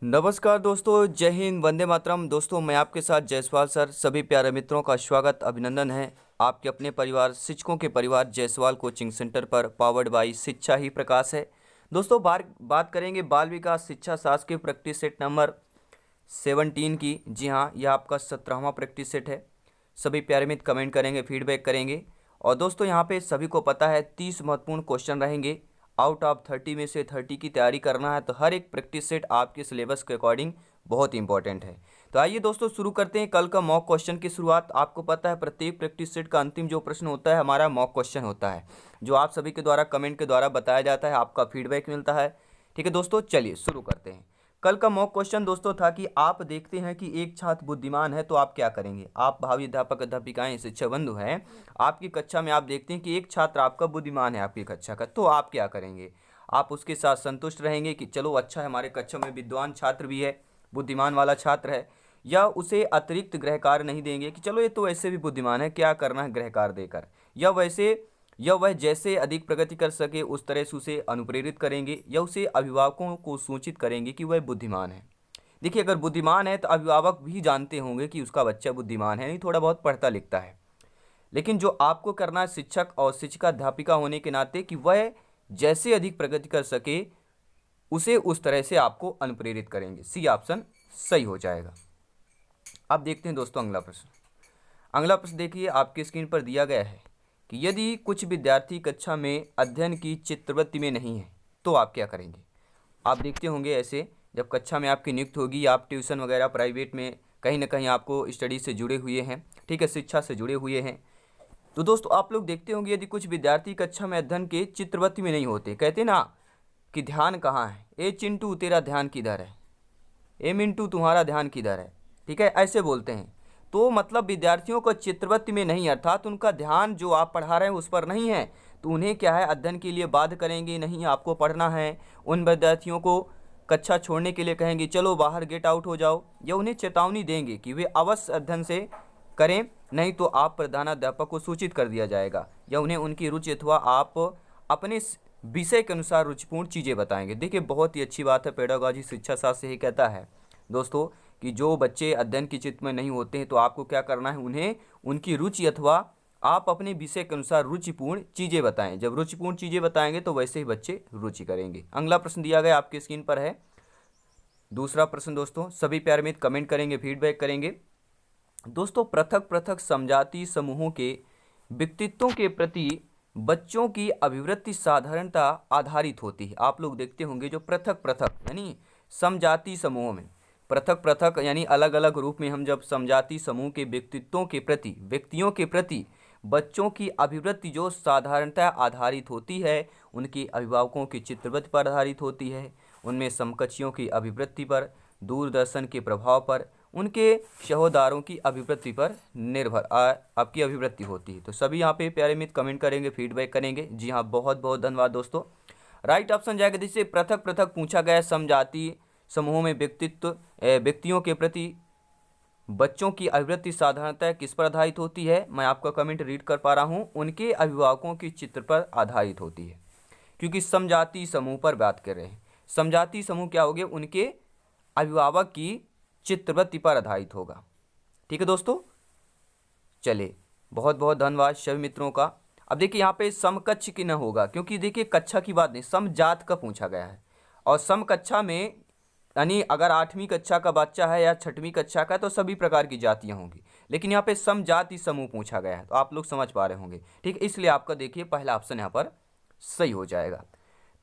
नमस्कार दोस्तों, जय हिंद, वंदे मातरम। दोस्तों, मैं आपके साथ जायसवाल सर। सभी प्यारे मित्रों का स्वागत अभिनंदन है आपके अपने परिवार शिक्षकों के परिवार जायसवाल कोचिंग सेंटर पर, पावर्ड बाई शिक्षा ही प्रकाश है। दोस्तों, बात करेंगे बाल विकास शिक्षा शास्त्र के प्रैक्टिस सेट नंबर 17 की। जी हाँ, यह आपका 17वां प्रैक्टिस सेट है। सभी प्यारे मित्र कमेंट करेंगे, फीडबैक करेंगे। और दोस्तों, यहाँ पे सभी को पता है 30 महत्वपूर्ण क्वेश्चन रहेंगे। आउट ऑफ 30 में से 30 की तैयारी करना है, तो हर एक प्रैक्टिस सेट आपके सिलेबस के अकॉर्डिंग बहुत इंपॉर्टेंट है। तो आइए दोस्तों, शुरू करते हैं कल का मॉक क्वेश्चन की शुरुआत। आपको पता है प्रत्येक प्रैक्टिस सेट का अंतिम जो प्रश्न होता है हमारा मॉक क्वेश्चन होता है, जो आप सभी के द्वारा कमेंट के द्वारा बताया जाता है, आपका फीडबैक मिलता है। ठीक है दोस्तों, चलिए शुरू करते हैं। कल का मॉक क्वेश्चन दोस्तों था कि आप देखते हैं कि एक छात्र बुद्धिमान है तो आप क्या करेंगे। आप भावी अध्यापक अध्यापिकाएं शिक्षक बंधु हैं, आपकी कक्षा में आप देखते हैं कि एक छात्र आपका बुद्धिमान है आपकी कक्षा का, तो आप क्या करेंगे। आप उसके साथ संतुष्ट रहेंगे कि चलो अच्छा है, हमारे कक्षा में विद्वान छात्र भी है, बुद्धिमान वाला छात्र है, या उसे अतिरिक्त गृह कार्य नहीं देंगे कि चलो ये तो वैसे भी बुद्धिमान है, क्या करना है गृह कार्य देकर, या वह जैसे अधिक प्रगति कर सके उस तरह से उसे अनुप्रेरित करेंगे, या उसे अभिभावकों को सूचित करेंगे कि वह बुद्धिमान है। देखिए, अगर बुद्धिमान है तो अभिभावक भी जानते होंगे कि उसका बच्चा बुद्धिमान है, नहीं थोड़ा बहुत पढ़ता लिखता है। लेकिन जो आपको करना है शिक्षक और शिक्षिका अध्यापिका होने के नाते, कि वह जैसे अधिक प्रगति कर सके उसे उस तरह से आपको अनुप्रेरित करेंगे। सी ऑप्शन सही हो जाएगा। अब देखते हैं दोस्तों अगला प्रश्न। अगला प्रश्न देखिए, आपकी स्क्रीन पर दिया गया है कि यदि कुछ विद्यार्थी कक्षा में अध्ययन की चित्तवृत्ति में नहीं है तो आप क्या करेंगे। आप देखते होंगे ऐसे जब कक्षा में आपकी नियुक्ति होगी, आप ट्यूशन वगैरह प्राइवेट में कहीं ना कहीं आपको स्टडी से जुड़े हुए हैं, ठीक है, शिक्षा से जुड़े हुए हैं। तो दोस्तों, आप लोग देखते होंगे यदि कुछ विद्यार्थी कक्षा में अध्ययन के चित्रवृत्ति में नहीं होते, कहते ना कि ध्यान कहाँ है, ए चिंटू तेरा ध्यान किधर है, ए मिंटू तुम्हारा ध्यान किधर है, ठीक है, ऐसे बोलते हैं। तो मतलब विद्यार्थियों को चित्रवृत्ति में नहीं, अर्थात उनका ध्यान जो आप पढ़ा रहे हैं उस पर नहीं है, तो उन्हें क्या है अध्ययन के लिए बाध्य करेंगे, नहीं आपको पढ़ना है। उन विद्यार्थियों को कक्षा छोड़ने के लिए कहेंगे, चलो बाहर गेट आउट हो जाओ, या उन्हें चेतावनी देंगे कि वे अवश्य अध्ययन से करें, नहीं तो आप प्रधानाध्यापक को सूचित कर दिया जाएगा, या उन्हें उनकी रुचि अथवा आप अपने विषय के अनुसार रुचिपूर्ण चीज़ें बताएंगे। देखिए, बहुत ही अच्छी बात है, पेडागॉजी शिक्षा शास्त्र यही कहता है दोस्तों कि जो बच्चे अध्ययन की चित्त में नहीं होते हैं तो आपको क्या करना है, उन्हें उनकी रुचि अथवा आप अपने विषय के अनुसार रुचिपूर्ण चीज़ें बताएं। जब रुचिपूर्ण चीज़ें बताएंगे तो वैसे ही बच्चे रुचि करेंगे। अगला प्रश्न दिया गया आपकी स्क्रीन पर है, दूसरा प्रश्न दोस्तों। सभी प्यारे मित्र कमेंट करेंगे, फीडबैक करेंगे। दोस्तों, पृथक पृथक समजातीय समूहों के व्यक्तित्वों के प्रति बच्चों की अभिवृत्ति साधारणता आधारित होती है। आप लोग देखते होंगे जो पृथक पृथक यानी समजातीय समूहों में, पृथक पृथक यानी अलग अलग रूप में, हम जब समजातीय समूह के व्यक्तियों के प्रति बच्चों की अभिवृत्ति जो साधारणतः आधारित होती है, उनके अभिभावकों की चित्रवृत्ति पर आधारित होती है, उनमें समकक्षियों की अभिवृत्ति पर, दूरदर्शन के प्रभाव पर, उनके सहोदारों की अभिवृत्ति पर निर्भर आपकी अभिवृत्ति होती है। तो सभी यहाँ पे प्यारे मित्र कमेंट करेंगे, फीडबैक करेंगे। जी हाँ, बहुत बहुत धन्यवाद दोस्तों। राइट ऑप्शन जाएगा, जिससे पृथक पृथक पूछा गया समजातीय समूहों में व्यक्तियों के प्रति बच्चों की अभिवृत्ति साधारणतः किस पर आधारित होती है। मैं आपका कमेंट रीड कर पा रहा हूँ, उनके अभिभावकों की चित्र पर आधारित होती है, क्योंकि समजातीय समूह पर बात कर रहे हैं। समजातीय समूह क्या हो गए, उनके अभिभावक की चित्रवृत्ति पर आधारित होगा। ठीक है दोस्तों, चलिए बहुत बहुत धन्यवाद सभी मित्रों का। अब देखिए यहाँ पे समकक्ष की न होगा, क्योंकि देखिए कक्षा की बात नहीं, समजात का पूछा गया है। और समकक्षा में यानी अगर 8वीं कक्षा का बच्चा है या 6वीं कक्षा का है तो सभी प्रकार की जातियां होंगी, लेकिन यहाँ पे समजाति समूह पूछा गया है, तो आप लोग समझ पा रहे होंगे। ठीक है, इसलिए आपका देखिए पहला ऑप्शन यहाँ पर सही हो जाएगा।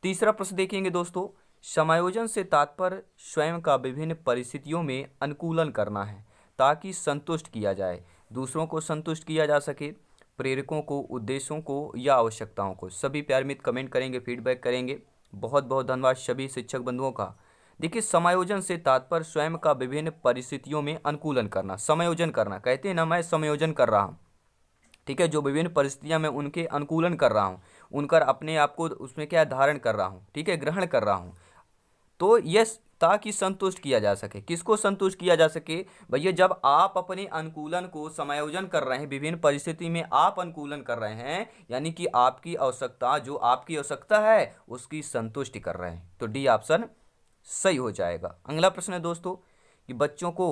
तीसरा प्रश्न देखेंगे दोस्तों, समायोजन से तात्पर्य स्वयं का विभिन्न परिस्थितियों में अनुकूलन करना है ताकि संतुष्ट किया जाए, दूसरों को संतुष्ट किया जा सके, प्रेरकों को, उद्देश्यों को या आवश्यकताओं को। सभी प्यारे मित्र कमेंट करेंगे, फीडबैक करेंगे। बहुत बहुत धन्यवाद सभी शिक्षक बंधुओं का। देखिए, समायोजन से तात्पर्य स्वयं का विभिन्न परिस्थितियों में अनुकूलन करना। समायोजन करना कहते हैं ना, मैं समायोजन कर रहा हूँ, ठीक है, जो विभिन्न परिस्थितियां मैं उनके अनुकूलन कर रहा हूँ, उनकर अपने आप को उसमें क्या धारण कर रहा हूँ, ठीक है, ग्रहण कर रहा हूँ। तो यस, ताकि संतुष्ट किया जा सके। किसको संतुष्ट किया जा सके भैया, जब आप अपने अनुकूलन को समायोजन कर रहे हैं, विभिन्न परिस्थिति में आप अनुकूलन कर रहे हैं, यानी कि आपकी आवश्यकता, जो आपकी आवश्यकता है उसकी संतुष्टि कर रहे हैं। तो डी ऑप्शन सही हो जाएगा। अगला प्रश्न है दोस्तों कि बच्चों को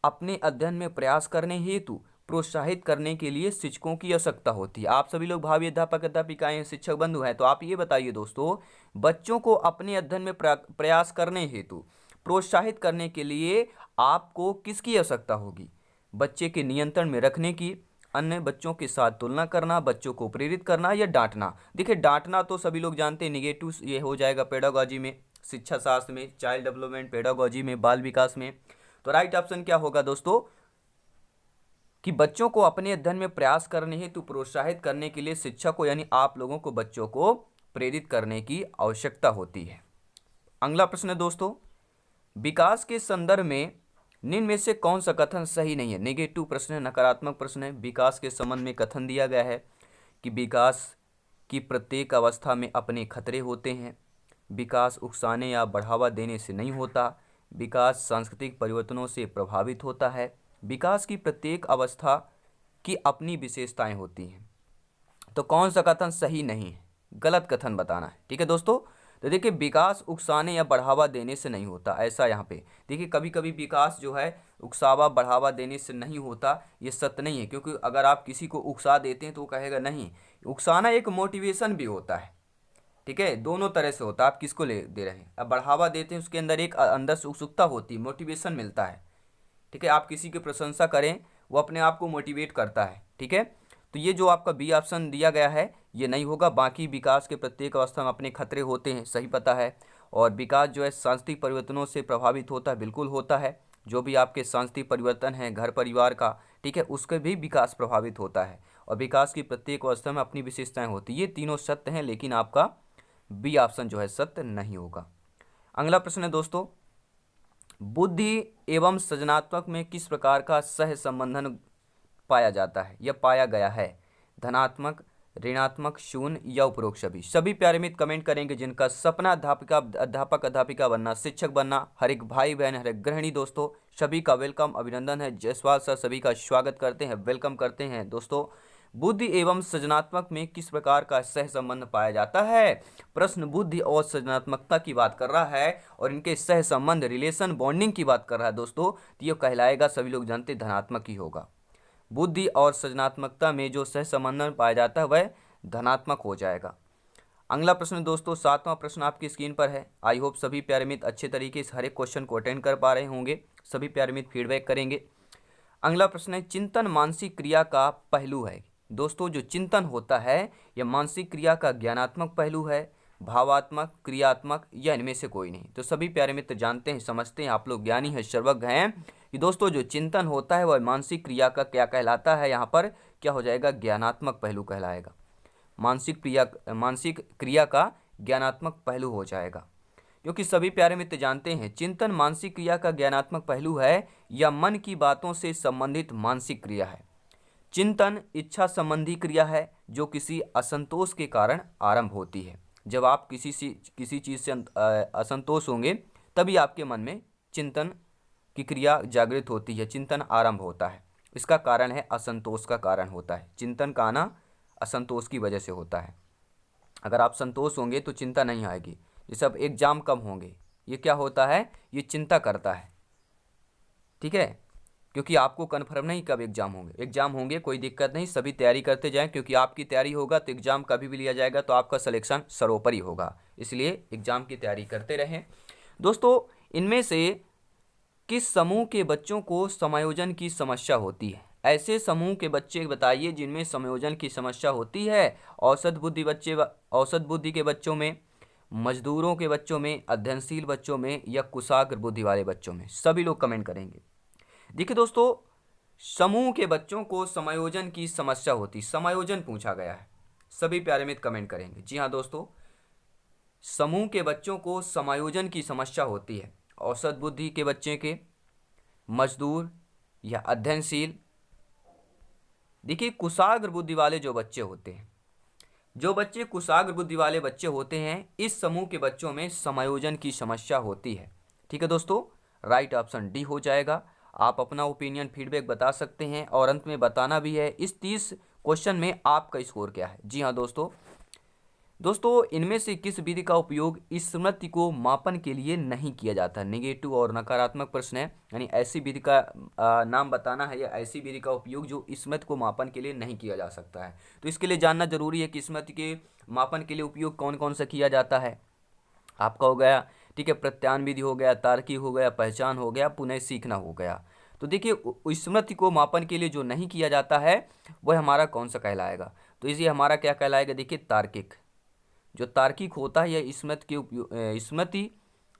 अपने अध्ययन में प्रयास करने हेतु प्रोत्साहित करने के लिए शिक्षकों की आवश्यकता होती है। आप सभी लोग भावी अध्यापक अध्यापिकाएं शिक्षक बंधु हैं, तो आप ये बताइए दोस्तों, बच्चों को अपने अध्ययन में प्रयास करने हेतु प्रोत्साहित करने के लिए आपको किसकी आवश्यकता होगी? बच्चे के नियंत्रण में रखने की, अन्य बच्चों के साथ तुलना करना, बच्चों को प्रेरित करना या डांटना। देखिए डांटना तो सभी लोग जानते हैं, निगेटिव ये हो जाएगा पेडागोजी में, शिक्षा शास्त्र में, चाइल्ड डेवलपमेंट पेडागोजी में, बाल विकास में। तो राइट ऑप्शन क्या होगा दोस्तों कि बच्चों को अपने अध्ययन में प्रयास करने हेतु प्रोत्साहित करने के लिए शिक्षक को यानी आप लोगों को बच्चों को प्रेरित करने की आवश्यकता होती है। अगला प्रश्न है दोस्तों, विकास के संदर्भ में निम्न में से कौन सा कथन सही नहीं है? नेगेटिव प्रश्न है, नकारात्मक प्रश्न है। विकास के संबंध में कथन दिया गया है कि विकास की प्रत्येक अवस्था में अपने खतरे होते हैं, विकास उकसाने या बढ़ावा देने से नहीं होता, विकास सांस्कृतिक परिवर्तनों से प्रभावित होता है, विकास की प्रत्येक अवस्था की अपनी विशेषताएं होती हैं। तो कौन सा कथन सही नहीं है? गलत कथन बताना है। ठीक है दोस्तों, तो देखिए विकास उकसाने या बढ़ावा देने से नहीं होता, ऐसा यहाँ पे देखिए कभी कभी विकास जो है उकसावा बढ़ावा देने से नहीं होता, ये सत्य नहीं है। क्योंकि अगर आप किसी को उकसा देते हैं तो वो कहेगा नहीं, उकसाना एक मोटिवेशन भी होता है। ठीक है, दोनों तरह से होता है, आप किसको ले दे रहे हैं। अब बढ़ावा देते हैं उसके अंदर एक अंदर से उत्सुकता होती है, मोटिवेशन मिलता है। ठीक है, आप किसी की प्रशंसा करें वो अपने आप को मोटिवेट करता है। ठीक है, तो ये जो आपका बी ऑप्शन दिया गया है ये नहीं होगा। बाकी विकास के प्रत्येक अवस्था में अपने खतरे होते हैं, सही पता है। और विकास जो है सांस्कृतिक परिवर्तनों से प्रभावित होता है, बिल्कुल होता है। जो भी आपके सांस्कृतिक परिवर्तन है घर परिवार का, ठीक है, उसके भी विकास प्रभावित होता है। और विकास की प्रत्येक अवस्था में अपनी विशेषताएं होती है। ये तीनों सत्य हैं, लेकिन आपका बी ऑप्शन जो है सत्य नहीं होगा। अगला प्रश्न है दोस्तों, बुद्धि एवं सृजनात्मक में किस प्रकार का सह संबंधन पाया जाता है या पाया गया है? धनात्मक, ऋणात्मक, शून्य या उपरोक्त सभी। सभी प्यारे मित्र कमेंट करेंगे जिनका सपना अध्यापक अध्यापिका बनना, शिक्षक बनना। हर एक भाई बहन, हर एक गृहिणी दोस्तों सभी का वेलकम, अभिनंदन है। जायसवाल सर सभी का स्वागत करते हैं, वेलकम करते हैं। दोस्तों बुद्धि एवं सृजनात्मक में किस प्रकार का सह संबंध पाया जाता है? प्रश्न बुद्धि और सृजनात्मकता की बात कर रहा है और इनके सह संबंध रिलेशन बॉन्डिंग की बात कर रहा है दोस्तों, तो ये कहलाएगा, सभी लोग जानते हैं, धनात्मक ही होगा। बुद्धि और सृजनात्मकता में जो सह संबंध पाया जाता है वह धनात्मक हो जाएगा। अगला प्रश्न दोस्तों, 7वां प्रश्न आपकी स्क्रीन पर है। आई होप सभी प्यारे मित्र अच्छे तरीके से हर एक क्वेश्चन को अटेंड कर पा रहे होंगे। सभी प्यारे मित्र फीडबैक करेंगे। अगला प्रश्न है, चिंतन मानसिक क्रिया का पहलू है। दोस्तों जो चिंतन होता है यह मानसिक क्रिया का ज्ञानात्मक पहलू है, भावात्मक, क्रियात्मक या इनमें से कोई नहीं। तो सभी प्यारे मित्र जानते हैं, समझते हैं, आप लोग ज्ञानी हैं, सर्वज्ञ हैं कि दोस्तों जो चिंतन होता है वह मानसिक क्रिया का क्या कहलाता है? यहाँ पर क्या हो जाएगा? ज्ञानात्मक पहलू कहलाएगा। मानसिक क्रिया का ज्ञानात्मक पहलू हो जाएगा। क्योंकि सभी प्यारे मित्र जानते हैं चिंतन मानसिक क्रिया का ज्ञानात्मक पहलू है या मन की बातों से संबंधित मानसिक क्रिया है। चिंतन इच्छा संबंधी क्रिया है जो किसी असंतोष के कारण आरंभ होती है। जब आप किसी चीज़ से असंतोष होंगे तभी आपके मन में चिंतन की क्रिया जागृत होती है, चिंतन आरंभ होता है। इसका कारण है असंतोष का कारण होता है। चिंतन का आना असंतोष की वजह से होता है। अगर आप संतोष होंगे तो चिंता नहीं आएगी। जैसे अब एग्जाम कम होंगे, ये क्या होता है? ये चिंता करता है। ठीक है, क्योंकि आपको कन्फर्म नहीं कब एग्जाम होंगे कोई दिक्कत नहीं, सभी तैयारी करते जाएं। क्योंकि आपकी तैयारी होगा तो एग्जाम कभी भी लिया जाएगा तो आपका सिलेक्शन सरोपरि होगा, इसलिए एग्जाम की तैयारी करते रहें। दोस्तों इनमें से किस समूह के बच्चों को समायोजन की समस्या होती है? ऐसे समूह के बच्चे बताइए जिनमें समायोजन की समस्या होती है। औसत बुद्धि के बच्चों में, मजदूरों के बच्चों में, अध्ययनशील बच्चों में या कुशाग्र बुद्धि वाले बच्चों में। सभी लोग कमेंट करेंगे। देखिए दोस्तों, समूह के बच्चों को समायोजन की समस्या होती, समायोजन पूछा गया है। सभी प्यारे मित्र कमेंट करेंगे। जी हाँ दोस्तों, समूह के बच्चों को समायोजन की समस्या होती है। औसत बुद्धि के बच्चे के, मजदूर या अध्ययनशील। देखिए कुशाग्र बुद्धि वाले जो बच्चे होते हैं, जो बच्चे कुशाग्र बुद्धि वाले बच्चे होते हैं, इस समूह के बच्चों में समायोजन की समस्या होती है। ठीक है दोस्तों, राइट ऑप्शन डी हो जाएगा। आप अपना ओपिनियन फीडबैक बता सकते हैं और अंत में बताना भी है इस 30 क्वेश्चन में आपका स्कोर क्या है। जी हाँ दोस्तों, दोस्तों इनमें से किस विधि का उपयोग स्मृति को मापन के लिए नहीं किया जाता? नेगेटिव और नकारात्मक प्रश्न है, यानी ऐसी विधि का नाम बताना है या ऐसी विधि का उपयोग जो स्मृति को मापन के लिए नहीं किया जा सकता है। तो इसके लिए जानना जरूरी है कि स्मृति के मापन के लिए उपयोग कौन कौन सा किया जाता है। आपका हो गया, ठीक है, प्रत्यान विधि हो गया, तार्किक हो गया, पहचान हो गया, पुनः सीखना हो गया। तो देखिए स्मृति को मापन के लिए जो नहीं किया जाता है वह हमारा कौन सा कहलाएगा? तो इसे हमारा क्या कहलाएगा? देखिए तार्किक। जो तार्किक होता है यह स्मृति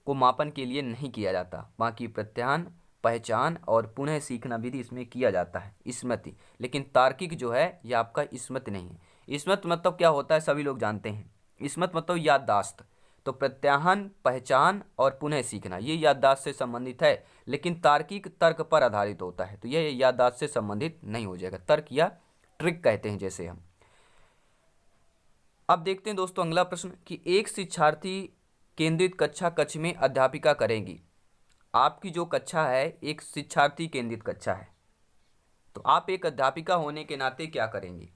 को मापन के लिए नहीं किया जाता। बाकी प्रत्यान, पहचान और पुनः सीखना विधि इसमें किया जाता है स्मृति। लेकिन तार्किक जो है यह आपका स्मृति नहीं है। स्मृति मतलब क्या होता है सभी लोग जानते हैं। स्मृति मतलब याददाश्त। तो प्रत्याहन, पहचान और पुनः सीखना ये याददाश्त से संबंधित है, लेकिन तार्किक तर्क पर आधारित होता है, तो यह याददाश्त से संबंधित नहीं हो जाएगा। तर्क या ट्रिक कहते हैं जैसे हम। अब देखते हैं दोस्तों अगला प्रश्न कि एक शिक्षार्थी केंद्रित कक्षा कक्ष में अध्यापिका करेंगी। आपकी जो कक्षा है एक शिक्षार्थी केंद्रित कक्षा है, तो आप एक अध्यापिका होने के नाते क्या करेंगी?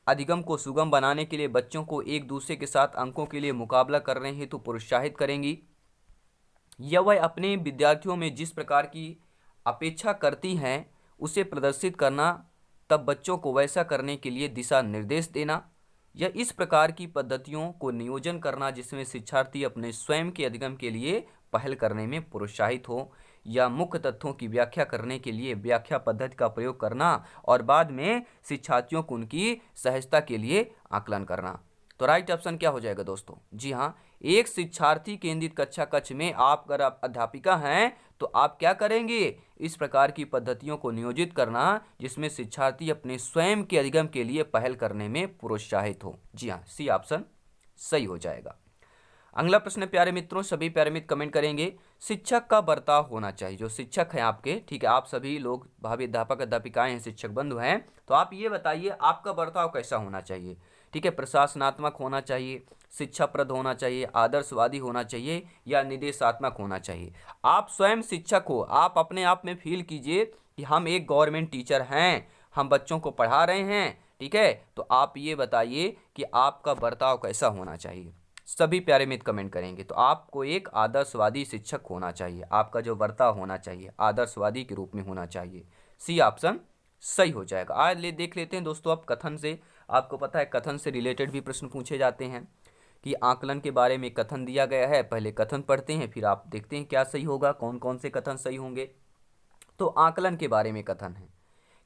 अधिगम को सुगम बनाने के लिए बच्चों को एक दूसरे के साथ अंकों के लिए मुकाबला करने हेतु प्रोत्साहित करेंगी, या वह अपने विद्यार्थियों में जिस प्रकार की अपेक्षा करती हैं उसे प्रदर्शित करना, तब बच्चों को वैसा करने के लिए दिशा निर्देश देना, या इस प्रकार की पद्धतियों को नियोजन करना जिसमें शिक्षार्थी अपने स्वयं के अधिगम के लिए पहल करने में प्रोत्साहित हो, या मुख्य तथ्यों की व्याख्या करने के लिए व्याख्या पद्धति का प्रयोग करना और बाद में शिक्षार्थियों को उनकी सहजता के लिए आकलन करना। तो राइट ऑप्शन क्या हो जाएगा दोस्तों? जी हाँ, एक शिक्षार्थी केंद्रित कक्षा कक्ष में आप अगर आप अध्यापिका हैं तो आप क्या करेंगे? इस प्रकार की पद्धतियों को नियोजित करना जिसमें शिक्षार्थी अपने स्वयं के अधिगम के लिए पहल करने में प्रोत्साहित हो। जी हाँ, सी ऑप्शन सही हो जाएगा। अगला प्रश्न प्यारे मित्रों, सभी प्यारे मित्र कमेंट करेंगे, शिक्षक का बर्ताव होना चाहिए। जो शिक्षक हैं आपके, ठीक है, आप सभी लोग भावी अध्यापक अध्यापिकाएं हैं, शिक्षक बंधु हैं, तो आप ये बताइए आपका बर्ताव कैसा होना चाहिए? ठीक है, प्रशासनात्मक होना चाहिए, शिक्षाप्रद होना चाहिए, आदर्शवादी होना चाहिए, या निर्देशात्मक होना चाहिए? आप स्वयं शिक्षक हो, आप अपने आप में फील कीजिए कि हम एक गवर्नमेंट टीचर हैं, हम बच्चों को पढ़ा रहे हैं, ठीक है, तो आप ये बताइए कि आपका बर्ताव कैसा होना चाहिए। सभी प्यारे मित्र कमेंट करेंगे। तो आपको एक आदर्शवादी शिक्षक होना चाहिए, आपका जो बर्ताव होना चाहिए आदर्शवादी के रूप में होना चाहिए। सी ऑप्शन सही हो जाएगा। आज देख लेते हैं दोस्तों अब कथन से। आपको पता है कथन से रिलेटेड भी प्रश्न पूछे जाते हैं कि आकलन के बारे में कथन दिया गया है, पहले कथन पढ़ते हैं फिर आप देखते हैं क्या सही होगा, कौन कौन से कथन सही होंगे। तो आकलन के बारे में कथन है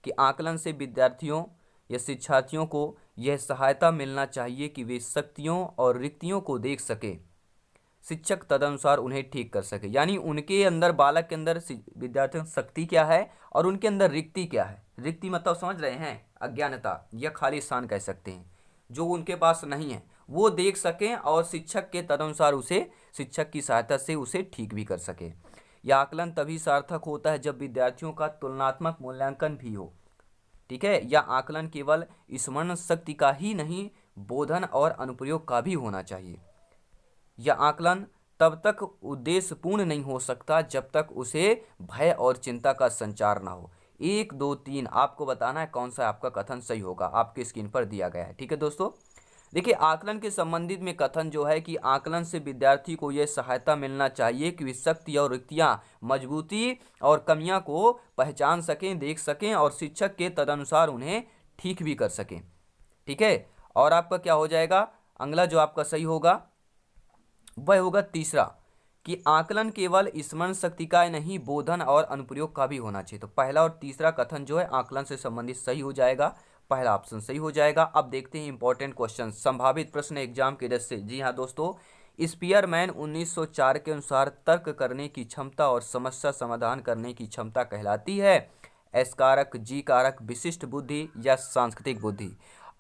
कि आकलन से विद्यार्थियों या शिक्षार्थियों को यह सहायता मिलना चाहिए कि वे शक्तियों और रिक्तियों को देख सके, शिक्षक तदनुसार उन्हें ठीक कर सके। यानी उनके अंदर, बालक के अंदर विद्यार्थियों की शक्ति क्या है और उनके अंदर रिक्ति क्या है। रिक्ति मतलब समझ रहे हैं, अज्ञानता या खाली स्थान कह सकते हैं, जो उनके पास नहीं है वो देख सकें और शिक्षक के तदनुसार उसे, शिक्षक की सहायता से उसे ठीक भी कर सके। यह आकलन तभी सार्थक होता है जब विद्यार्थियों का तुलनात्मक मूल्यांकन भी हो, ठीक है। यह आकलन केवल स्मरण शक्ति का ही नहीं, बोधन और अनुप्रयोग का भी होना चाहिए। यह आकलन तब तक उद्देश्यपूर्ण नहीं हो सकता जब तक उसे भय और चिंता का संचार ना हो। 1 2 3 आपको बताना है कौन सा आपका कथन सही होगा, आपके स्क्रीन पर दिया गया है, ठीक है दोस्तों। देखिए आकलन के संबंधित में कथन जो है कि आकलन से विद्यार्थी को यह सहायता मिलना चाहिए कि वे शक्ति और रिक्तियां, मजबूती और कमियां को पहचान सकें, देख सकें और शिक्षक के तदनुसार उन्हें ठीक भी कर सकें, ठीक है। और आपका क्या हो जाएगा अगला जो आपका सही होगा वह होगा तीसरा कि आकलन केवल स्मरण शक्ति का नहीं, बोधन और अनुप्रयोग का भी होना चाहिए। तो पहला और तीसरा कथन जो है आकलन से संबंधित सही हो जाएगा, पहला ऑप्शन सही हो जाएगा। अब देखते हैं इंपॉर्टेंट क्वेश्चन, संभावित प्रश्न एग्जाम के दृष्टि से। जी हाँ दोस्तों, स्पीयरमैन 1904 के अनुसार तर्क करने की क्षमता और समस्या समाधान करने की क्षमता कहलाती है एस कारक, जी कारक, विशिष्ट बुद्धि या सांस्कृतिक बुद्धि।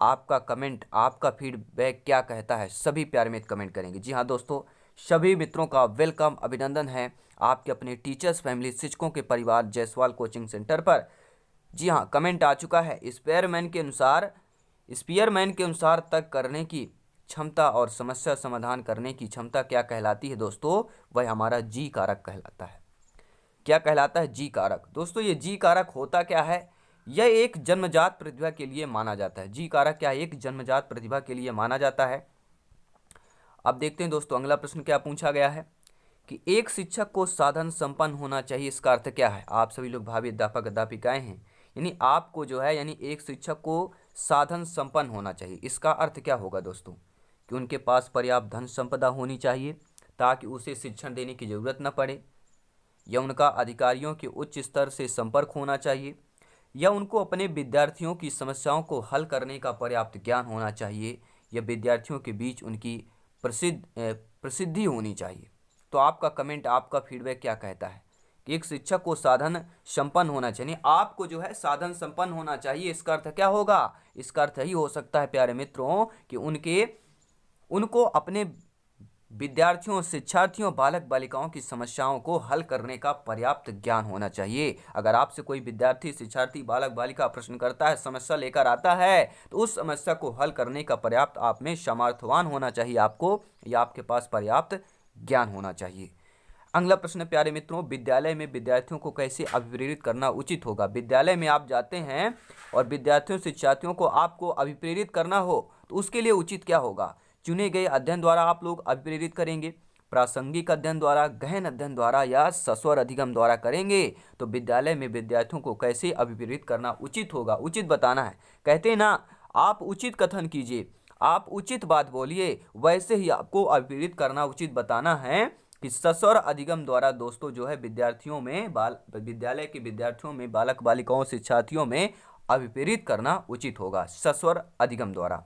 आपका कमेंट, आपका फीडबैक क्या कहता है, सभी प्यारे मित्र कमेंट करेंगे। जी हाँ दोस्तों, सभी मित्रों का वेलकम, अभिनंदन है आपके अपने टीचर्स फैमिली शिक्षकों के परिवार जायसवाल कोचिंग सेंटर पर। जी हाँ, कमेंट आ चुका है, स्पीयरमैन के अनुसार तर्क करने की क्षमता और समस्या समाधान करने की क्षमता क्या कहलाती है दोस्तों? वह हमारा जी कारक कहलाता है। क्या कहलाता है? जी कारक। दोस्तों ये जी कारक होता क्या है? यह एक जन्मजात प्रतिभा के लिए माना जाता है। जी कारक क्या है? एक जन्मजात प्रतिभा के लिए माना जाता है। अब देखते हैं दोस्तों अगला प्रश्न क्या पूछा गया है कि एक शिक्षक को साधन संपन्न होना चाहिए, इसका अर्थ क्या है। आप सभी लोग भावी अध्यापक अध्यापिकाएं हैं, यानी आपको जो है यानी एक शिक्षक को साधन संपन्न होना चाहिए, इसका अर्थ क्या होगा दोस्तों कि उनके पास पर्याप्त धन संपदा होनी चाहिए ताकि उसे शिक्षण देने की जरूरत न पड़े, या उनका अधिकारियों के उच्च स्तर से संपर्क होना चाहिए, या उनको अपने विद्यार्थियों की समस्याओं को हल करने का पर्याप्त ज्ञान होना चाहिए, या विद्यार्थियों के बीच उनकी प्रसिद्धि होनी चाहिए। तो आपका कमेंट, आपका फीडबैक क्या कहता है कि एक शिक्षक को साधन संपन्न होना चाहिए, आपको जो है साधन संपन्न होना चाहिए, इसका अर्थ क्या होगा। इसका अर्थ यही हो सकता है प्यारे मित्रों कि उनको अपने विद्यार्थियों, शिक्षार्थियों, बालक बालिकाओं की समस्याओं को हल करने का पर्याप्त ज्ञान होना चाहिए। अगर आपसे कोई विद्यार्थी, शिक्षार्थी, बालक बालिका प्रश्न करता है, समस्या लेकर आता है, तो उस समस्या को हल करने का पर्याप्त आप में सामर्थ्यवान होना चाहिए आपको, या आपके पास पर्याप्त ज्ञान होना चाहिए। अगला प्रश्न प्यारे मित्रों, विद्यालय में विद्यार्थियों को कैसे अभिप्रेरित करना उचित होगा। विद्यालय में आप जाते हैं और विद्यार्थियों, शिक्षार्थियों को आपको अभिप्रेरित करना हो तो उसके लिए उचित क्या होगा। चुने गए अध्ययन द्वारा आप लोग अभिप्रेरित करेंगे, प्रासंगिक अध्ययन द्वारा, गहन अध्ययन द्वारा, या सस्वर अधिगम द्वारा करेंगे। तो विद्यालय में विद्यार्थियों को कैसे अभिप्रेरित करना उचित होगा, उचित बताना है। कहते हैं ना, आप उचित कथन कीजिए, आप उचित बात बोलिए, वैसे ही आपको अभिप्रेरित करना, उचित बताना है कि सस्वर अधिगम द्वारा दोस्तों जो है विद्यार्थियों में, विद्यालय के विद्यार्थियों में, बालक बालिकाओं, शिक्षार्थियों में अभिप्रेरित करना उचित होगा सस्वर अधिगम द्वारा।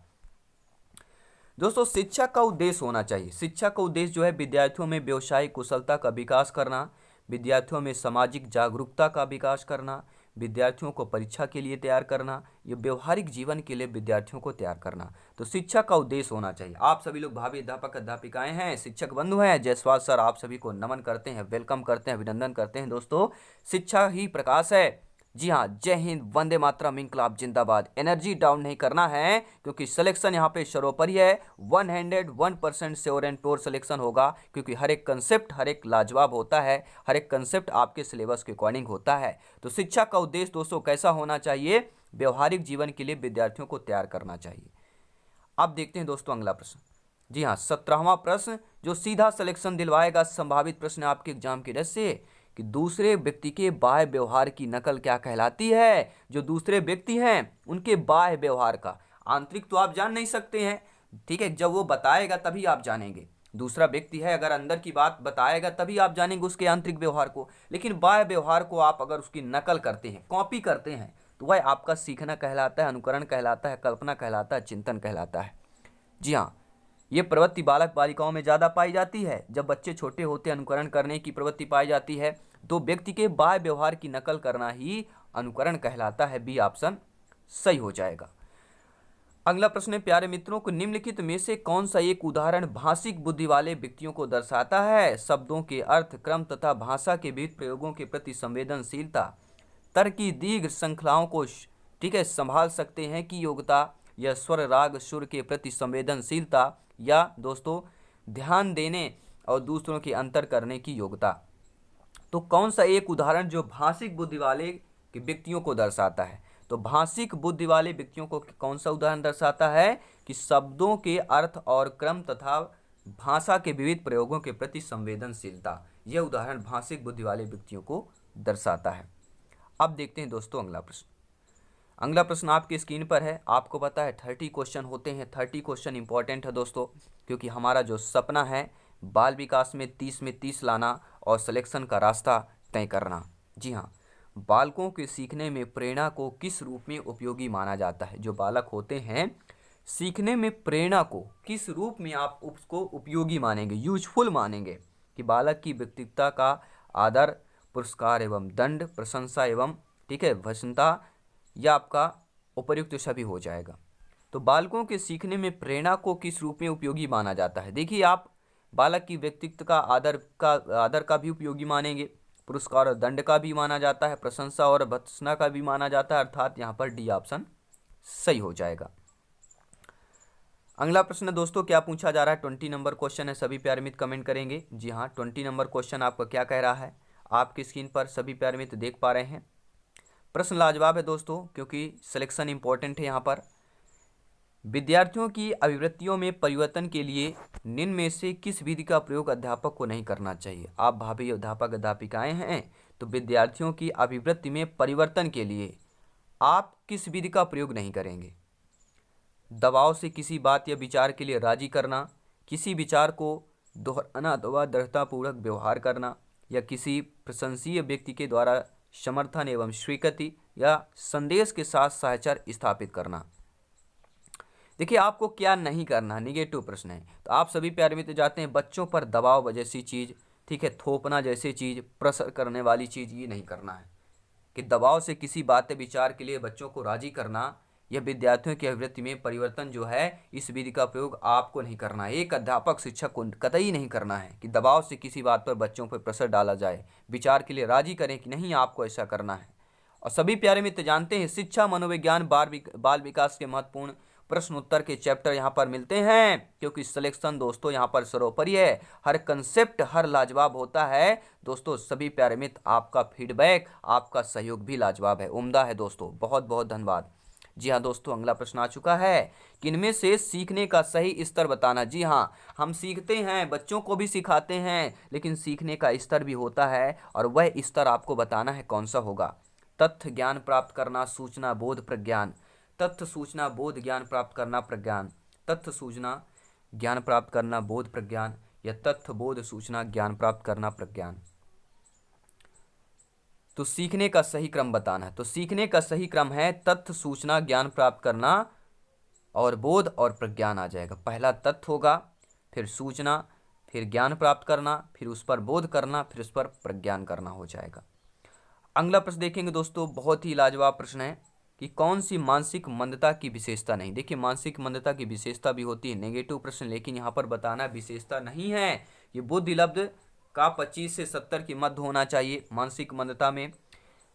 दोस्तों शिक्षा का उद्देश्य होना चाहिए, शिक्षा का उद्देश्य जो है विद्यार्थियों में व्यवसायिक कुशलता का विकास करना, विद्यार्थियों में सामाजिक जागरूकता का विकास करना, विद्यार्थियों को परीक्षा के लिए तैयार करना, या व्यवहारिक जीवन के लिए विद्यार्थियों को तैयार करना। तो शिक्षा का उद्देश्य होना चाहिए। आप सभी लोग भावी अध्यापक अध्यापिकाएं हैं, शिक्षक बंधु हैं, जायसवाल सर आप सभी को नमन करते हैं, वेलकम करते हैं, अभिनंदन करते हैं। दोस्तों शिक्षा ही प्रकाश है। जी हाँ, जय हिंद, वंदे मातरम, इंकलाब जिंदाबाद। एनर्जी डाउन नहीं करना है क्योंकि सिलेक्शन यहाँ पे सर्वोपरि है। 101% श्योर एंड प्योर सिलेक्शन होगा क्योंकि हर एक कंसेप्ट, हर एक लाजवाब होता है, हर एक कंसेप्ट आपके सिलेबस के अकॉर्डिंग होता है। तो शिक्षा का उद्देश्य दोस्तों कैसा होना चाहिए, व्यवहारिक जीवन के लिए विद्यार्थियों को तैयार करना चाहिए। अब देखते हैं दोस्तों अगला प्रश्न। जी हाँ, 17वां प्रश्न जो सीधा सिलेक्शन दिलवाएगा, संभावित प्रश्न आपके एग्जाम के दृष्टि से कि दूसरे व्यक्ति के बाह्य व्यवहार की नकल क्या कहलाती है। जो दूसरे व्यक्ति हैं उनके बाह्य व्यवहार का, आंतरिक तो आप जान नहीं सकते हैं, ठीक है, जब वो बताएगा तभी आप जानेंगे। दूसरा व्यक्ति है, अगर अंदर की बात बताएगा तभी आप जानेंगे उसके आंतरिक व्यवहार को, लेकिन बाह्य व्यवहार को आप अगर उसकी नकल करते हैं, कॉपी करते हैं, तो वह आपका सीखना कहलाता है, अनुकरण कहलाता है, कल्पना कहलाता है, चिंतन कहलाता है। जी हाँ, ये प्रवृत्ति बालक बालिकाओं में ज़्यादा पाई जाती है। जब बच्चे छोटे होते हैं अनुकरण करने की प्रवृत्ति पाई जाती है, तो व्यक्ति के बाह्य व्यवहार की नकल करना ही अनुकरण कहलाता है। बी ऑप्शन सही हो जाएगा। अगला प्रश्न है प्यारे मित्रों को, निम्नलिखित में से कौन सा एक उदाहरण भाषिक बुद्धि वाले व्यक्तियों को दर्शाता है। शब्दों के अर्थ, क्रम तथा भाषा के विविध प्रयोगों के प्रति संवेदनशीलता, तर्क की दीर्घ श्रृंखलाओं को ठीक है संभाल सकते हैं की योग्यता, या स्वर राग सुर के प्रति संवेदनशीलता, या दोस्तों ध्यान देने और दूसरों के अंतर करने की योग्यता। तो कौन सा एक उदाहरण जो भाषिक बुद्धि वाले के व्यक्तियों को दर्शाता है। तो भाषिक बुद्धि वाले व्यक्तियों को कौन सा उदाहरण दर्शाता है कि शब्दों के अर्थ और क्रम तथा भाषा के विविध प्रयोगों के प्रति संवेदनशीलता, यह उदाहरण भाषिक बुद्धि वाले व्यक्तियों को दर्शाता है। अब देखते हैं दोस्तों अगला प्रश्न। अगला प्रश्न आपकी स्क्रीन पर है। आपको पता है 30 क्वेश्चन होते हैं। 30 क्वेश्चन इंपॉर्टेंट है दोस्तों, क्योंकि हमारा जो सपना है बाल विकास में 30 में 30 लाना और सिलेक्शन का रास्ता तय करना। जी हाँ, बालकों के सीखने में प्रेरणा को किस रूप में उपयोगी माना जाता है। जो बालक होते हैं सीखने में प्रेरणा को किस रूप में आप उसको उपयोगी मानेंगे, यूजफुल मानेंगे कि बालक की व्यक्तित्वता का आदर, पुरस्कार एवं दंड, प्रशंसा एवं ठीक है वशंता, यह आपका उपर्युक्त सभी हो जाएगा। तो बालकों के सीखने में प्रेरणा को किस रूप में उपयोगी माना जाता है। देखिए, आप बालक की व्यक्तित्व का आदर का भी उपयोगी मानेंगे, पुरस्कार और दंड का भी माना जाता है, प्रशंसा और भत्सना का भी माना जाता है, अर्थात यहाँ पर डी ऑप्शन सही हो जाएगा। अगला प्रश्न दोस्तों क्या पूछा जा रहा है, 20 नंबर क्वेश्चन है। सभी प्यारे मित्र कमेंट करेंगे। जी हाँ, 20 नंबर क्वेश्चन आपका क्या कह रहा है, आपकी स्क्रीन पर सभी प्यारे मित्र देख पा रहे हैं। प्रश्न लाजवाब है दोस्तों, क्योंकि सिलेक्शन इंपॉर्टेंट है। यहाँ पर विद्यार्थियों की अभिवृत्तियों में परिवर्तन के लिए निम्न में से किस विधि का प्रयोग अध्यापक को नहीं करना चाहिए। आप भावी अध्यापक अध्यापिकाएं हैं तो विद्यार्थियों की अभिवृत्ति में परिवर्तन के लिए आप किस विधि का प्रयोग नहीं करेंगे। दबाव से किसी बात या विचार के लिए राजी करना, किसी विचार को दोहराना अथवा दृढ़तापूर्वक व्यवहार करना, या किसी प्रशंसीय व्यक्ति के द्वारा समर्थन एवं स्वीकृति या संदेश के साथ सहचर स्थापित करना। देखिए आपको क्या नहीं करना, निगेटिव प्रश्न है। तो आप सभी प्यारे मित्र जाते हैं बच्चों पर दबाव जैसी चीज़, ठीक है, थोपना जैसी चीज़, प्रेशर करने वाली चीज़, ये नहीं करना है। कि दबाव से किसी बात विचार के लिए बच्चों को राजी करना या विद्यार्थियों की अभिवृत्ति में परिवर्तन जो है, इस विधि का प्रयोग आपको नहीं करना है। एक अध्यापक शिक्षक को कतई नहीं करना है कि दबाव से किसी बात पर बच्चों पर प्रेशर डाला जाए, विचार के लिए राजी करें कि नहीं, आपको ऐसा करना है। और सभी प्यारे मित्र जानते हैं शिक्षा मनोविज्ञान बाल विकास के महत्वपूर्ण प्रश्न उत्तर के चैप्टर यहाँ पर मिलते हैं, क्योंकि सिलेक्शन दोस्तों यहाँ पर सर्वोपरि है। हर कंसेप्ट हर लाजवाब होता है दोस्तों। सभी प्यारे मित्र आपका फीडबैक, आपका सहयोग भी लाजवाब है, उम्दा है दोस्तों। बहुत बहुत धन्यवाद। जी हाँ दोस्तों, अगला प्रश्न आ चुका है कि इनमें से सीखने का सही स्तर बताना। जी हाँ, हम सीखते हैं, बच्चों को भी सिखाते हैं, लेकिन सीखने का स्तर भी होता है और वह स्तर आपको बताना है कौन सा होगा। तथ्य ज्ञान प्राप्त करना, सूचना बोध प्रज्ञान। तथ्य सूचना बोध ज्ञान प्राप्त करना प्रज्ञान, तथ्य सूचना ज्ञान प्राप्त करना बोध प्रज्ञान, या तथ्य बोध सूचना ज्ञान प्राप्त करना प्रज्ञान। तो सीखने का सही क्रम बताना है। तो सीखने का सही क्रम है तथ्य सूचना ज्ञान प्राप्त करना और बोध और प्रज्ञान आ जाएगा। पहला तथ्य होगा, फिर सूचना, फिर ज्ञान प्राप्त करना, फिर उस पर बोध करना, फिर उस पर प्रज्ञान करना हो जाएगा। अगला प्रश्न देखेंगे दोस्तों, बहुत ही लाजवाब प्रश्न है कि कौन सी मानसिक मंदता की विशेषता नहीं। देखिए मानसिक मंदता की विशेषता भी होती है, नेगेटिव प्रश्न, लेकिन यहाँ पर बताना विशेषता नहीं है। ये बुद्धि लब्ध का 25 से 70 की मध्य होना चाहिए। मानसिक मंदता में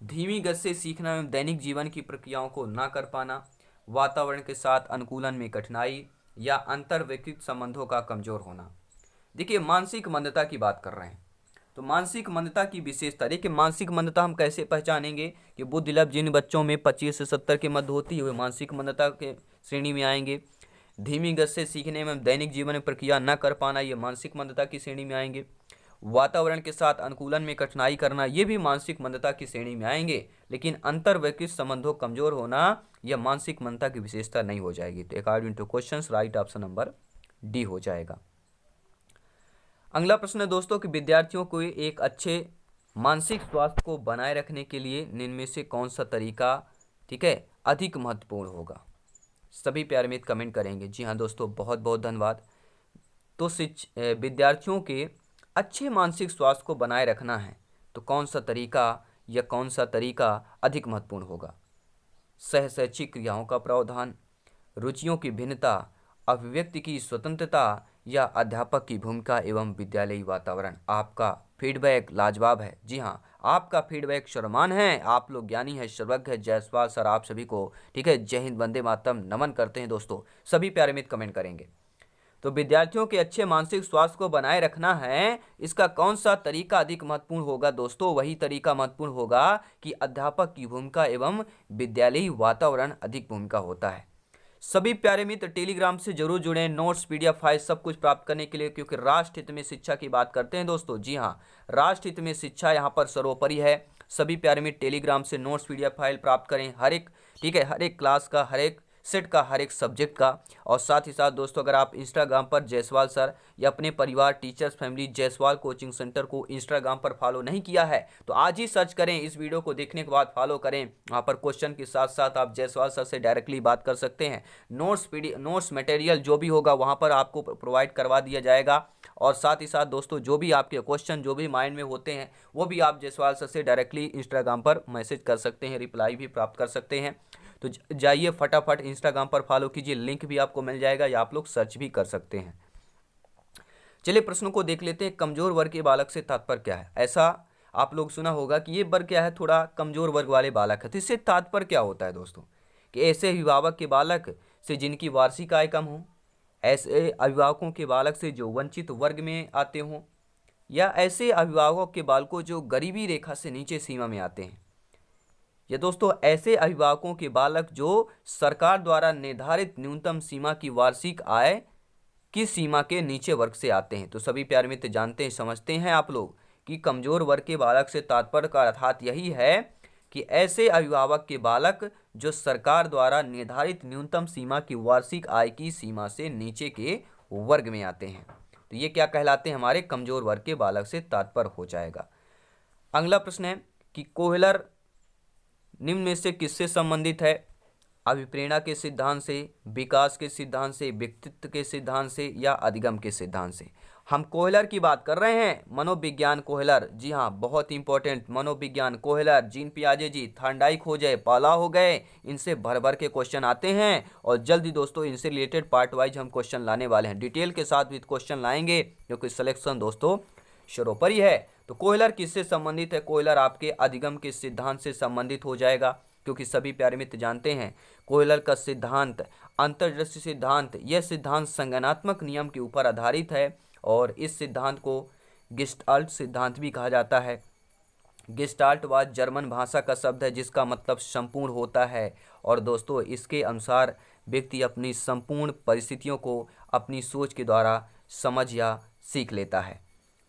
धीमी गति से सीखना एवं दैनिक जीवन की प्रक्रियाओं को ना कर पाना, वातावरण के साथ अनुकूलन में कठिनाई, या अंतर व्यक्तिगत संबंधों का कमजोर होना। देखिए मानसिक मंदता की बात कर रहे हैं, तो मानसिक मंदता की विशेषता देखिए, मानसिक मंदता हम कैसे पहचानेंगे कि बुद्धि लब्ध जिन बच्चों में 25 से 70 के मध्य होती है वे मानसिक मंदता के श्रेणी में आएंगे। धीमी गति से सीखने में दैनिक जीवन में प्रक्रिया न कर पाना, ये मानसिक मंदता की श्रेणी में आएंगे। वातावरण के साथ अनुकूलन में कठिनाई करना, ये भी मानसिक मंदता की श्रेणी में आएंगे। लेकिन अंतर व्यक्तिगत संबंधों कमजोर होना यह मानसिक मंदता की विशेषता नहीं हो जाएगी। तो according to question right option number D हो जाएगा। अगला प्रश्न है दोस्तों कि विद्यार्थियों को एक अच्छे मानसिक स्वास्थ्य को बनाए रखने के लिए निम्न में से कौन सा तरीका, ठीक है, अधिक महत्वपूर्ण होगा। सभी प्यारे मित्र कमेंट करेंगे। जी हाँ दोस्तों, बहुत बहुत धन्यवाद। तो विद्यार्थियों के अच्छे मानसिक स्वास्थ्य को बनाए रखना है तो कौन सा तरीका या कौन सा तरीका अधिक महत्वपूर्ण होगा। सहशैक्षिक क्रियाओं का प्रावधान, रुचियों की भिन्नता, अभिव्यक्ति की स्वतंत्रता, या अध्यापक की भूमिका एवं विद्यालयी वातावरण। आपका फीडबैक लाजवाब है। जी हाँ, आपका फीडबैक सर्वमान है, आप लोग ज्ञानी है, सर्वज्ञ है। जायसवाल सर आप सभी को, ठीक है, जय हिंद, वंदे मातरम, नमन करते हैं दोस्तों। सभी प्यारे मित्र कमेंट करेंगे। तो विद्यार्थियों के अच्छे मानसिक स्वास्थ्य को बनाए रखना है, इसका कौन सा तरीका अधिक महत्वपूर्ण होगा दोस्तों। वही तरीका महत्वपूर्ण होगा कि अध्यापक की भूमिका एवं विद्यालयी वातावरण अधिक भूमिका होता है। सभी प्यारे मित्र टेलीग्राम से जरूर जुड़ें, नोट्स पीडीएफ फाइल सब कुछ प्राप्त करने के लिए, क्योंकि राष्ट्र हित में शिक्षा की बात करते हैं दोस्तों। जी हाँ, राष्ट्र हित में शिक्षा यहाँ पर सर्वोपरि है। सभी प्यारे मित्र टेलीग्राम से नोट्स पीडीएफ फाइल प्राप्त करें, हर एक, ठीक है, हर एक क्लास का, हर एक सेट का, हर एक सब्जेक्ट का। और साथ ही साथ दोस्तों अगर आप इंस्टाग्राम पर जायसवाल सर या अपने परिवार teachers family Jaiswal coaching centre को इंस्टाग्राम पर फॉलो नहीं किया है तो आज ही सर्च करें, इस वीडियो को देखने के बाद फॉलो करें। वहाँ पर क्वेश्चन के साथ साथ आप जायसवाल सर से डायरेक्टली बात कर सकते हैं। नोट्स मटेरियल जो भी होगा वहाँ पर आपको प्रोवाइड करवा दिया जाएगा। और साथ ही साथ दोस्तों जो भी आपके क्वेश्चन जो भी माइंड में होते हैं वो भी आप जायसवाल सर से डायरेक्टली इंस्टाग्राम पर मैसेज कर सकते हैं, रिप्लाई भी प्राप्त कर सकते हैं। तो जाइए फटाफट इंस्टाग्राम पर फॉलो कीजिए, लिंक भी आपको मिल जाएगा या आप लोग सर्च भी कर सकते हैं। चलिए प्रश्नों को देख लेते हैं। कमजोर वर्ग के बालक से तात्पर्य क्या है। ऐसा आप लोग सुना होगा कि ये वर्ग क्या है, थोड़ा कमजोर वर्ग वाले बालक है। तो इससे तात्पर्य क्या होता है दोस्तों कि ऐसे अभिभावक के बालक से जिनकी वार्षिक आय कम हो, ऐसे अभिभावकों के बालक से जो वंचित वर्ग में आते हों, या ऐसे अभिभावकों के बालकों जो गरीबी रेखा से नीचे सीमा में आते हैं। ये दोस्तों ऐसे अभिभावकों के बालक जो सरकार द्वारा निर्धारित न्यूनतम सीमा की वार्षिक आय की सीमा के नीचे वर्ग से आते हैं। तो सभी प्यारे मित्र जानते हैं, समझते हैं आप लोग कि कमजोर वर्ग के बालक से तात्पर्य का अर्थात यही है कि ऐसे अभिभावक के बालक जो सरकार द्वारा निर्धारित न्यूनतम सीमा की वार्षिक आय की सीमा से नीचे के वर्ग में आते हैं। तो ये क्या कहलाते हैं, हमारे कमजोर वर्ग के बालक से तात्पर्य हो जाएगा। अगला प्रश्न है कि कोहलर निम्न में से किससे संबंधित है? अभिप्रेरणा के सिद्धांत से, विकास के सिद्धांत से, व्यक्तित्व के सिद्धांत से या अधिगम के सिद्धांत से। हम कोहलर की बात कर रहे हैं, मनोविज्ञान कोहलर। जी हाँ, बहुत इंपॉर्टेंट, मनोविज्ञान कोहलर, जीन पियाजे जी, थॉर्नडाइक हो जाए, पाला हो गए, इनसे भर भर के क्वेश्चन आते हैं और जल्दी दोस्तों इनसे रिलेटेड पार्ट वाइज हम क्वेश्चन लाने वाले हैं, डिटेल के साथ विद क्वेश्चन लाएंगे क्योंकि सिलेक्शन दोस्तों सर्वोपरि है। तो कोहलर किससे संबंधित है? कोहलर आपके अधिगम के सिद्धांत से संबंधित हो जाएगा, क्योंकि सभी प्यारे मित्र जानते हैं कोहलर का सिद्धांत अंतर्दृष्टि सिद्धांत, यह सिद्धांत संज्ञानात्मक नियम के ऊपर आधारित है और इस सिद्धांत को गेस्टाल्ट सिद्धांत भी कहा जाता है। गेस्टाल्ट व जर्मन भाषा का शब्द है जिसका मतलब संपूर्ण होता है और दोस्तों इसके अनुसार व्यक्ति अपनी संपूर्ण परिस्थितियों को अपनी सोच के द्वारा समझ या सीख लेता है।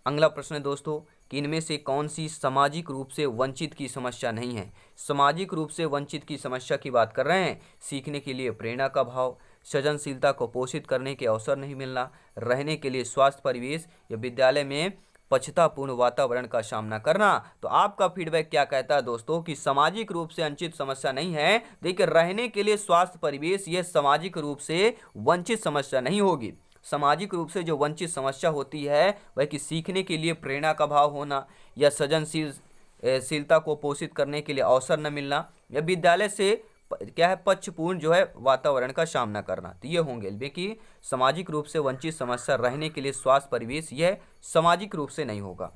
अगला प्रश्न है दोस्तों कि इनमें से कौन सी सामाजिक रूप से वंचित की समस्या नहीं है? सामाजिक रूप से वंचित की समस्या की बात कर रहे हैं। सीखने के लिए प्रेरणा का भाव, सृजनशीलता को पोषित करने के अवसर नहीं मिलना, रहने के लिए स्वास्थ्य परिवेश या विद्यालय में पछतापूर्ण वातावरण का सामना करना। तो आपका फीडबैक क्या कहता है दोस्तों कि सामाजिक रूप से वंचित समस्या नहीं है? देखिए, रहने के लिए स्वास्थ्य परिवेश यह सामाजिक रूप से वंचित समस्या नहीं होगी। सामाजिक रूप से जो वंचित समस्या होती है वह कि सीखने के लिए प्रेरणा का भाव होना या सृजनशीलता को पोषित करने के लिए अवसर न मिलना या विद्यालय से क्या है पक्षपूर्ण जो है वातावरण का सामना करना। तो ये होंगे लेकिन सामाजिक रूप से वंचित समस्या रहने के लिए स्वास्थ्य परिवेश यह सामाजिक रूप से नहीं होगा।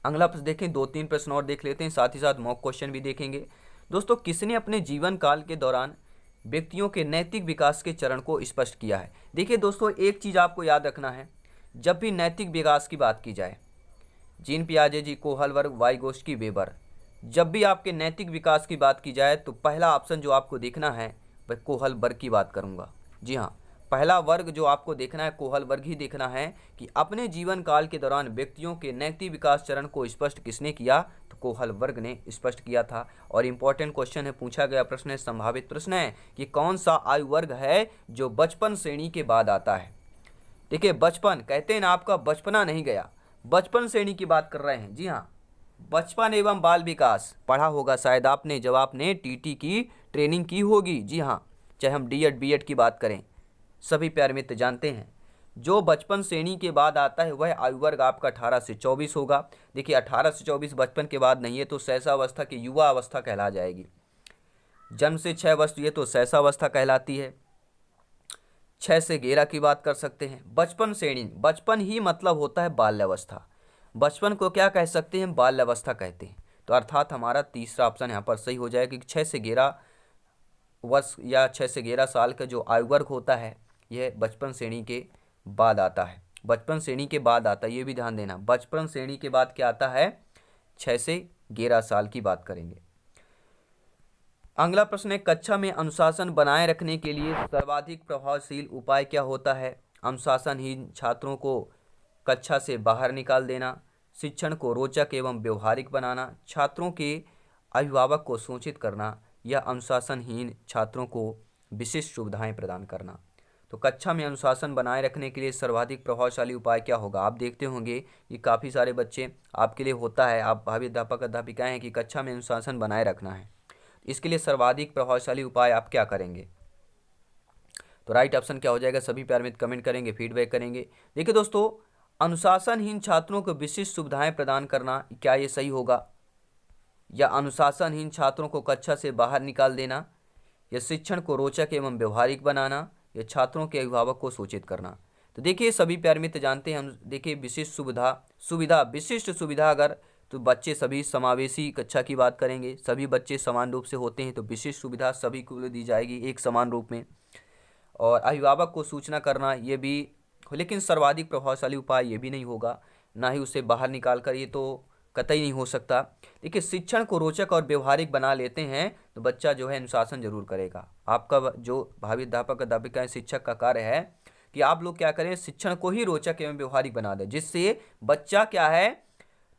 अगला प्रश्न देखें, 2-3 प्रश्न और देख लेते हैं, साथ ही साथ मॉक क्वेश्चन भी देखेंगे। दोस्तों किसने अपने जीवन काल के दौरान व्यक्तियों के नैतिक विकास के चरण को स्पष्ट किया है? देखिए दोस्तों, एक चीज़ आपको याद रखना है, जब भी नैतिक विकास की बात की जाए, जीन पियाजे जी, कोहलबर्ग, वाइगोस्की, वेबर, जब भी आपके नैतिक विकास की बात की जाए तो पहला ऑप्शन जो आपको देखना है वह कोहलबर्ग की बात करूंगा। जी हाँ, पहला वर्ग जो आपको देखना है कोहलबर्ग ही देखना है कि अपने जीवन काल के दौरान व्यक्तियों के नैतिक विकास चरण को स्पष्ट किसने किया? तो कोहलबर्ग ने स्पष्ट किया था। और इंपॉर्टेंट क्वेश्चन है, पूछा गया प्रश्न है, संभावित प्रश्न है कि कौन सा आयु वर्ग है जो बचपन श्रेणी के बाद आता है? देखिए, बचपन कहते हैं ना, आपका बचपना नहीं गया, बचपन श्रेणी की बात कर रहे हैं। जी हाँ, बचपन एवं बाल विकास पढ़ा होगा शायद आपने जब आपने टीटी की ट्रेनिंग की होगी। जी हाँ, चाहे हम डीएड बीएड की बात करें, सभी प्यारे मित्र जानते हैं जो बचपन श्रेणी के बाद आता है वह आयु वर्ग आपका 18 से 24 होगा। देखिए, 18 से 24 बचपन के बाद नहीं है तो शैशवावस्था की युवा अवस्था कहला जाएगी। जन्म से 6 वर्ष ये तो शैशवावस्था कहलाती है। 6 से 11 की बात कर सकते हैं। बचपन श्रेणी, बचपन ही मतलब होता है बाल्यावस्था, बचपन को क्या कह सकते हैं? बाल्यावस्था कहते हैं। तो अर्थात हमारा तीसरा ऑप्शन यहाँ पर सही हो जाएगा कि 6 से 11 वर्ष या 6 से 11 साल का जो आयु वर्ग होता है यह बचपन श्रेणी के बाद आता है। बचपन श्रेणी के बाद आता है, ये भी ध्यान देना, बचपन श्रेणी के बाद क्या आता है? 6 से 11 साल की बात करेंगे। अगला प्रश्न है, कक्षा में अनुशासन बनाए रखने के लिए सर्वाधिक प्रभावशील उपाय क्या होता है? अनुशासनहीन छात्रों को कक्षा से बाहर निकाल देना, शिक्षण को रोचक एवं व्यवहारिक बनाना, छात्रों के अभिभावक को सूचित करना या अनुशासनहीन छात्रों को विशिष्ट सुविधाएं प्रदान करना। तो कक्षा में अनुशासन बनाए रखने के लिए सर्वाधिक प्रभावशाली उपाय क्या होगा? आप देखते होंगे कि काफ़ी सारे बच्चे आपके लिए होता है, आप भावी अध्यापक अध्यापिकाएं हैं कि कक्षा में अनुशासन बनाए रखना है, इसके लिए सर्वाधिक प्रभावशाली उपाय आप क्या करेंगे? तो राइट ऑप्शन क्या हो जाएगा? सभी प्यारे मित्र कमेंट करेंगे, फीडबैक करेंगे। देखिए दोस्तों, अनुशासनहीन छात्रों को विशिष्ट सुविधाएं प्रदान करना, क्या ये सही होगा? या अनुशासनहीन छात्रों को कक्षा से बाहर निकाल देना, या शिक्षण को रोचक एवं व्यवहारिक बनाना, या छात्रों के अभिभावक को सूचित करना? तो देखिए, सभी प्यारे मित्र जानते हैं हम, देखिए विशिष्ट विशिष्ट सुविधा अगर तो बच्चे सभी समावेशी कक्षा की बात करेंगे, सभी बच्चे समान रूप से होते हैं तो विशिष्ट सुविधा सभी को दी जाएगी एक समान रूप में। और अभिभावक को सूचना करना ये भी, लेकिन सर्वाधिक प्रभावशाली उपाय ये भी नहीं होगा, ना ही उसे बाहर निकाल कर, ये तो कतई नहीं हो सकता। देखिए, शिक्षण को रोचक और व्यवहारिक बना लेते हैं तो बच्चा जो है अनुशासन जरूर करेगा। आपका जो भावी अध्यापक अध्यापिका शिक्षक का कार्य है कि आप लोग क्या करें, शिक्षण को ही रोचक एवं व्यवहारिक बना दें, जिससे बच्चा क्या है,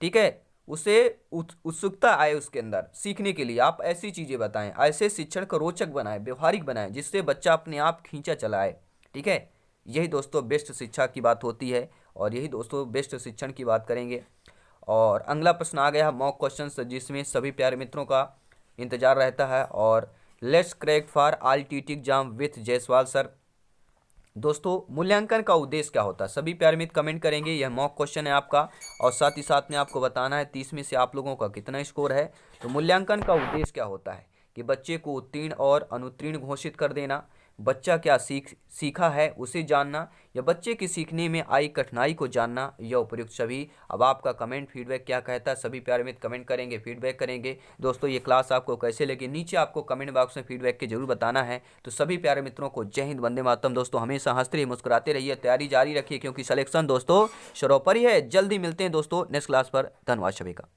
ठीक है, उसे उत्सुकता आए उसके अंदर सीखने के लिए। आप ऐसी चीजें बताएं, ऐसे शिक्षण को रोचक बनाएं, व्यवहारिक बनाएं, जिससे बच्चा अपने आप खींचा चलाए। ठीक है, यही दोस्तों बेस्ट शिक्षा की बात होती है और यही दोस्तों बेस्ट शिक्षण की बात करेंगे। और अगला प्रश्न आ गया मॉक क्वेश्चन, जिसमें सभी प्यारे मित्रों का इंतजार रहता है। और let's crack for all TT exam with Jaiswal sir. दोस्तों, मूल्यांकन का उद्देश्य क्या होता है, सभी प्यारे मित्र कमेंट करेंगे। यह मॉक क्वेश्चन है आपका, और साथ ही साथ में आपको बताना है 30 में से आप लोगों का कितना स्कोर है। तो मूल्यांकन का उद्देश्य क्या होता है कि बच्चे को उत्तीर्ण और अनुत्तीर्ण घोषित कर देना, बच्चा क्या सीखा है उसे जानना, या बच्चे की सीखने में आई कठिनाई को जानना, या उपयुक्त सभी। अब आपका कमेंट फीडबैक क्या कहता है, सभी प्यारे मित्र कमेंट करेंगे, फीडबैक करेंगे। दोस्तों, ये क्लास आपको कैसे लगी, नीचे आपको कमेंट बॉक्स में फीडबैक के जरूर बताना है। तो सभी प्यारे मित्रों को जय हिंद, वंदे मातरम। दोस्तों, हमेशा हंसते रहिए, मुस्कुराते रहिए, तैयारी जारी रखिए, क्योंकि सिलेक्शन दोस्तों सरोपर ही है। जल्दी मिलते हैं दोस्तों नेक्स्ट क्लास पर। धन्यवाद सभी का।